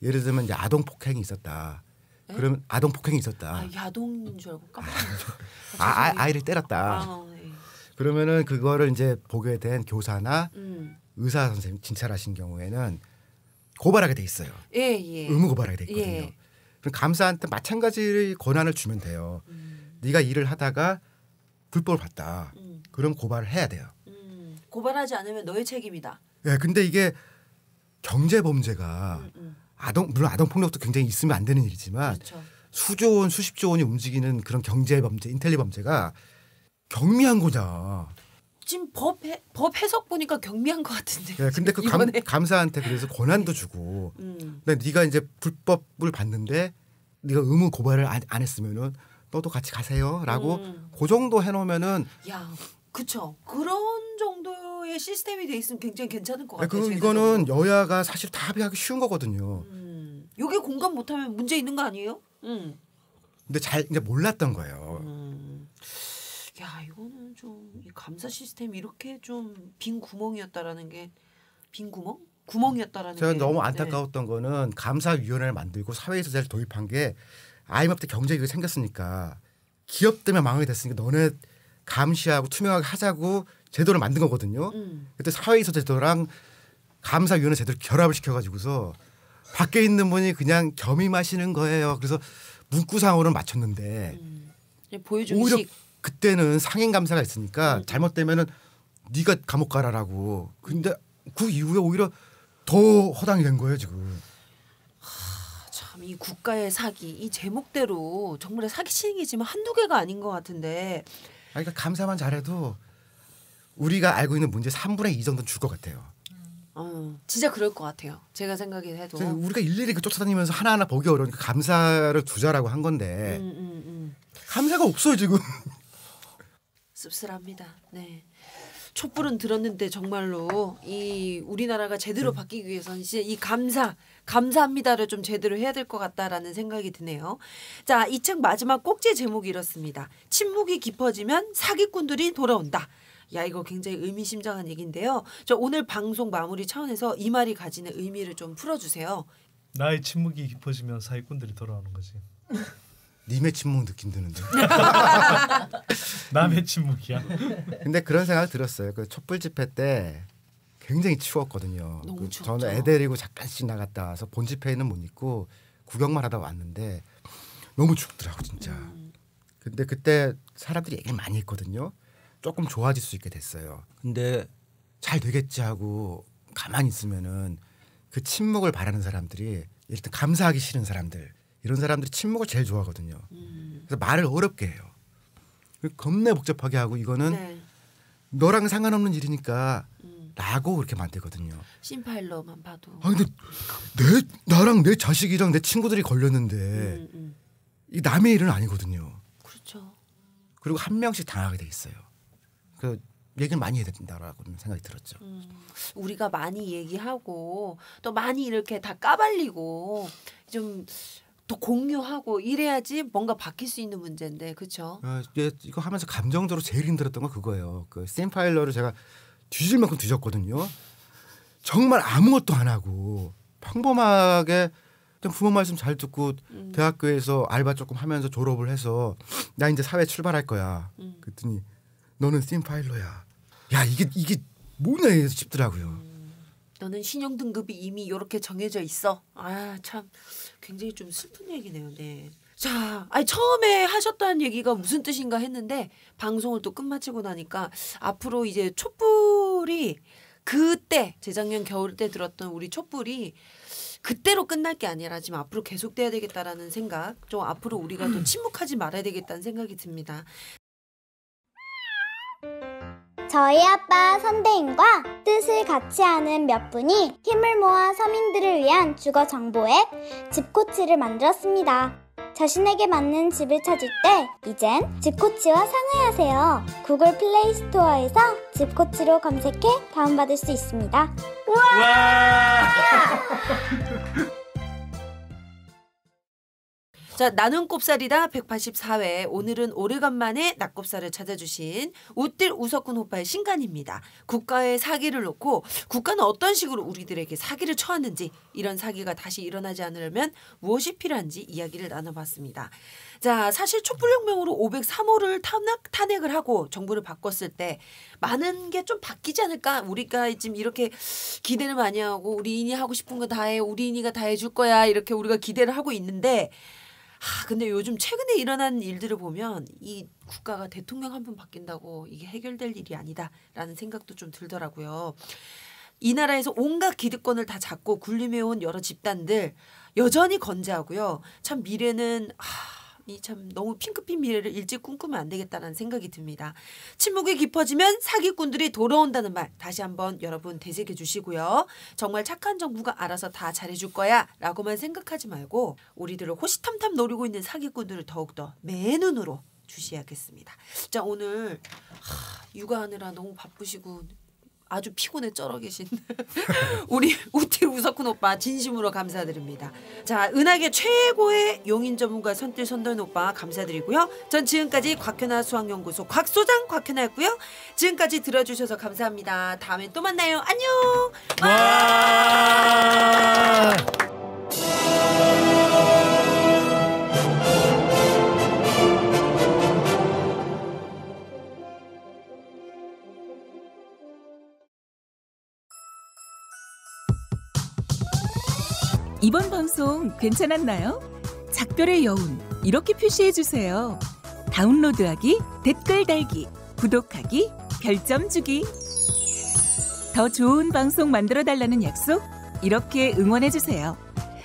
예를 들면 이제 아동 폭행이 있었다. 그러면 아동 폭행이 있었다. 야동인 줄 알고 깜짝 아이를 때렸다. 네. 그러면은 그거를 이제 보게 된 교사나 의사 선생님 진찰하신 경우에는 고발하게 돼 있어요. 예. 의무 고발하게 돼 있거든요. 예. 그럼 감사한테 마찬가지 권한을 주면 돼요. 네가 일을 하다가 불법을 봤다. 그럼 고발을 해야 돼요. 고발하지 않으면 너의 책임이다. 예, 근데 이게 경제 범죄가 물론 아동 폭력도 굉장히 있으면 안 되는 일이지만 그렇죠. 수조 원, 수십조 원이 움직이는 그런 경제 범죄, 인텔리 범죄가 경미한 거냐. 지금 법 해석 보니까 경미한 것 같은데. 예, 근데 그 감사한테 그래서 권한도 주고. 근데 네가 이제 불법을 봤는데 네가 의무 고발을 안 했으면은 너도 같이 가세요라고 그 정도 해놓으면은. 야, 그쵸. 그런 정도의 시스템이 돼 있으면 굉장히 괜찮을 것 같아요. 이거는 여야가 사실 다 합의하기 쉬운 거거든요. 여기 공감 못하면 문제 있는 거 아니에요? 근데 이제 몰랐던 거예요. 야, 이거는 좀 이 감사 시스템 이렇게 좀 빈 구멍이었다라는 게 빈 구멍? 구멍이었다라는 제가 게 너무 안타까웠던 거는 감사위원회를 만들고 사회이사제를 도입한 게 IMF 때 경제위기가 생겼으니까 기업 때문에 망하게 됐으니까 너네 감시하고 투명하게 하자고 제도를 만든 거거든요. 그때 사회이사 제도랑 감사위원회 제도를 결합을 시켜가지고서 밖에 있는 분이 그냥 겸임하시는 거예요. 그래서 문구상으로는 맞췄는데 보여주기 오히려 그때는 상행 감사가 있으니까 잘못되면은 네가 감옥 가라라고. 근데 그 이후에 오히려 더 허당이 된 거예요 지금. 참 이 국가의 사기 이 제목대로 정말 사기치는 게 지금 한두 개가 아닌 것 같은데. 그러니까 감사만 잘해도 우리가 알고 있는 문제 3분의 2 정도는 줄 것 같아요. 진짜 그럴 것 같아요. 제가 생각해도. 우리가 일일이 쫓아다니면서 하나하나 보기 어려우니까 감사를 두자라고 한 건데 감사가 없어요 지금. 씁쓸합니다. 네. 촛불은 들었는데 정말로 이 우리나라가 제대로 바뀌기 위해서는 이제 이 감사합니다를 좀 제대로 해야 될 것 같다라는 생각이 드네요. 자, 이 책 마지막 꼭지 제목이 이렇습니다. 침묵이 깊어지면 사기꾼들이 돌아온다. 야, 이거 굉장히 의미심장한 얘기인데요. 저 오늘 방송 마무리 차원에서 이 말이 가지는 의미를 좀 풀어주세요. 나의 침묵이 깊어지면 사기꾼들이 돌아오는 거지. 님의 침묵 느낌 드는데. 남의 침묵이야. 근데 그런 생각 들었어요. 그 촛불 집회 때 굉장히 추웠거든요. 너무 저는 애 데리고 잠깐씩 나갔다 와서 본 집회는 못 있고 구경만 하다 왔는데 너무 춥더라고 진짜. 근데 그때 사람들이 얘기를 많이 했거든요. 조금 좋아질 수 있게 됐어요. 근데 잘 되겠지 하고 가만히 있으면은 그 침묵을 바라는 사람들이 일단 감사하기 싫은 사람들 이런 사람들이 침묵을 제일 좋아하거든요. 그래서 말을 어렵게 해요. 겁내 복잡하게 하고 이거는 너랑 상관없는 일이니까 라고 그렇게 만들거든요. 심파일러만 봐도. 아 근데 나랑 내 자식이랑 내 친구들이 걸렸는데 이 남의 일은 아니거든요. 그렇죠. 그리고 한 명씩 당하게 돼 있어요. 그 얘기를 많이 해야 된다라고 생각이 들었죠. 우리가 많이 얘기하고 또 많이 이렇게 다 까발리고 좀 또 공유하고 이래야지 뭔가 바뀔 수 있는 문제인데 그렇죠? 이거 하면서 감정적으로 제일 힘들었던 건 그거예요. 그 샘파일러를 제가 뒤질 만큼 뒤졌거든요. 정말 아무것도 안 하고 평범하게 그냥 부모 말씀 잘 듣고 대학교에서 알바 조금 하면서 졸업을 해서 나 이제 사회 출발할 거야. 그랬더니 너는 샘파일러야. 야 이게 뭐냐 싶더라고요. 너는 신용 등급이 이미 이렇게 정해져 있어. 아 참 굉장히 좀 슬픈 얘기네요. 네. 자, 아니 처음에 하셨다는 얘기가 무슨 뜻인가 했는데 방송을 또 끝마치고 나니까 앞으로 이제 촛불이 그때 재작년 겨울 때 들었던 우리 촛불이 그때로 끝날 게 아니라 지금 앞으로 계속돼야 되겠다라는 생각, 좀 앞으로 우리가 또 침묵하지 말아야 되겠다는 생각이 듭니다. 저희 아빠 선대인과 뜻을 같이 하는 몇 분이 힘을 모아 서민들을 위한 주거 정보 앱 집코치를 만들었습니다. 자신에게 맞는 집을 찾을 때 이젠 집코치와 상의하세요. 구글 플레이 스토어에서 집코치로 검색해 다운받을 수 있습니다. 우와! 자, 나는 꼽살이다 184회. 오늘은 오래간만에 낙곱살을 찾아주신 웃딜 우석훈 오빠의 신간입니다. 국가의 사기를 놓고 국가는 어떤 식으로 우리들에게 사기를 쳐왔는지, 이런 사기가 다시 일어나지 않으려면 무엇이 필요한지 이야기를 나눠봤습니다. 자, 사실 촛불혁명으로 503호를 탄핵을 하고 정부를 바꿨을 때 많은 게 좀 바뀌지 않을까? 우리가 지금 이렇게 기대를 많이 하고 우리인이 하고 싶은 거 다 해, 우리인이가 다 해줄 거야, 이렇게 우리가 기대를 하고 있는데, 근데 요즘 최근에 일어난 일들을 보면 이 국가가 대통령 한 분 바뀐다고 이게 해결될 일이 아니다라는 생각도 좀 들더라고요. 이 나라에서 온갖 기득권을 다 잡고 군림해온 여러 집단들 여전히 건재하고요. 참 미래는 이 참 너무 핑크빛 미래를 일찍 꿈꾸면 안 되겠다는 생각이 듭니다. 침묵이 깊어지면 사기꾼들이 돌아온다는 말 다시 한번 여러분 되새겨 주시고요. 정말 착한 정부가 알아서 다 잘해줄 거야 라고만 생각하지 말고 우리들을 호시탐탐 노리고 있는 사기꾼들을 더욱더 맨눈으로 주시하겠습니다. 자, 오늘 육아하느라 너무 바쁘시고 아주 피곤해 쩔어 계신 우리 웃딜 우석훈 오빠 진심으로 감사드립니다. 자, 은하계 최고의 용인 전문가 선뜰 선도연 오빠 감사드리고요. 전 지금까지 곽현아 수학연구소 곽소장 곽현아였고요. 지금까지 들어주셔서 감사합니다. 다음에 또 만나요. 안녕. 와! 이번 방송 괜찮았나요? 작별의 여운 이렇게 표시해 주세요. 다운로드하기, 댓글 달기, 구독하기, 별점 주기. 더 좋은 방송 만들어 달라는 약속, 이렇게 응원해 주세요.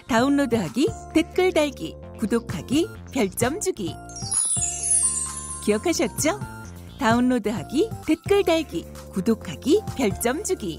다운로드하기, 댓글 달기, 구독하기, 별점 주기. 기억하셨죠? 다운로드하기, 댓글 달기, 구독하기, 별점 주기.